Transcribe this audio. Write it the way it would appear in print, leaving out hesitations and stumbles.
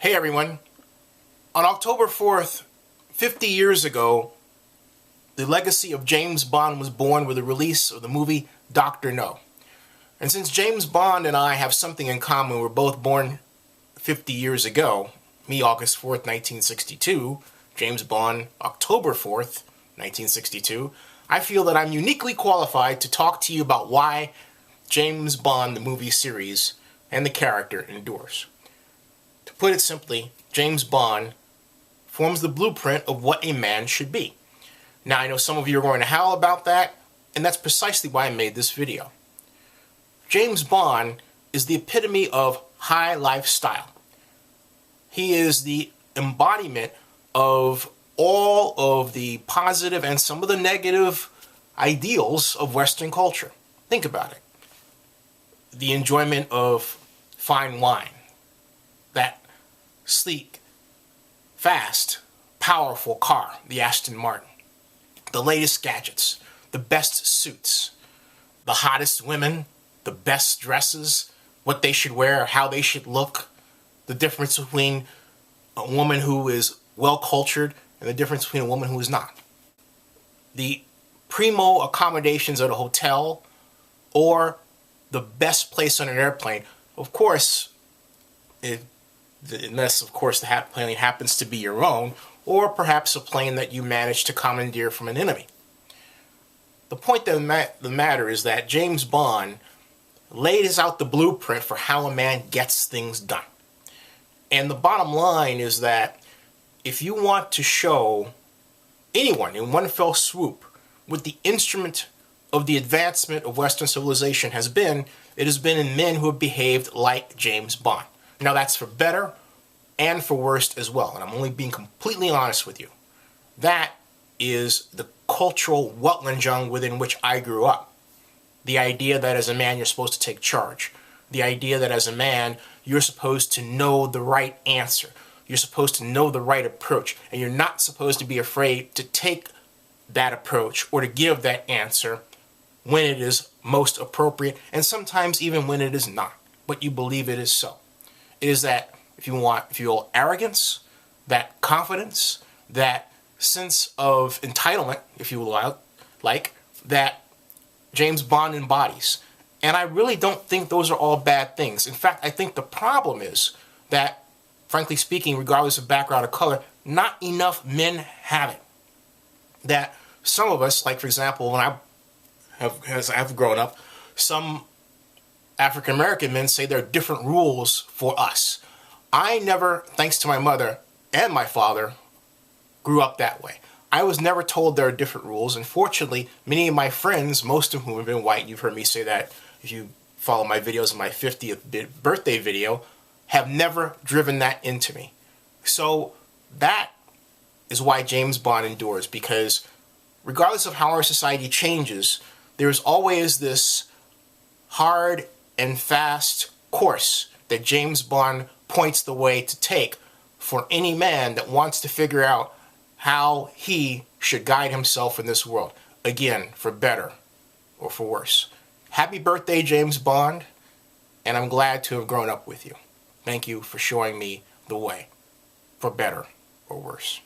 Hey everyone. On October 4th, 50 years ago, the legacy of James Bond was born with the release of the movie Dr. No. And since James Bond and I have something in common, we're both born 50 years ago, me August 4th, 1962, James Bond October 4th, 1962, I feel that I'm uniquely qualified to talk to you about why James Bond, the movie series, and the character endures. To put it simply, James Bond forms the blueprint of what a man should be. Now, I know some of you are going to howl about that, and that's precisely why I made this video. James Bond is the epitome of high lifestyle. He is the embodiment of all of the positive and some of the negative ideals of Western culture. Think about it. The enjoyment of fine wine, that sleek, fast, powerful car, the Aston Martin, the latest gadgets, the best suits, the hottest women, the best dresses, what they should wear, how they should look, the difference between a woman who is well-cultured and the difference between a woman who is not. The primo accommodations at a hotel or the best place on an airplane, of course, unless of course the plane happens to be your own, or perhaps a plane that you managed to commandeer from an enemy. The point of the matter is that James Bond lays out the blueprint for how a man gets things done. And the bottom line is that if you want to show anyone in one fell swoop what the instrument of the advancement of Western civilization has been, it has been in men who have behaved like James Bond. Now that's for better and for worse as well, and I'm only being completely honest with you. That is the cultural Weltanschauung within which I grew up. The idea that as a man you're supposed to take charge. The idea that as a man you're supposed to know the right answer. You're supposed to know the right approach, and you're not supposed to be afraid to take that approach or to give that answer when it is most appropriate, and sometimes even when it is not, but you believe it is so. It is that if you want arrogance, that confidence, that sense of entitlement, if you will, like, that James Bond embodies. And I really don't think those are all bad things. In fact, I think the problem is that, frankly speaking, regardless of background or color, not enough men have it. That some of us, like for example, when as I've grown up, some African American men say there are different rules for us. I never, thanks to my mother and my father, grew up that way. I was never told there are different rules, and fortunately, many of my friends, most of whom have been white, you've heard me say that if you follow my videos in my 50th birthday video, have never driven that into me. So that is why James Bond endures, because regardless of how our society changes, there's always this hard and fast course that James Bond points the way to take for any man that wants to figure out how he should guide himself in this world. Again, for better or for worse. Happy birthday, James Bond, and I'm glad to have grown up with you. Thank you for showing me the way, for better or worse.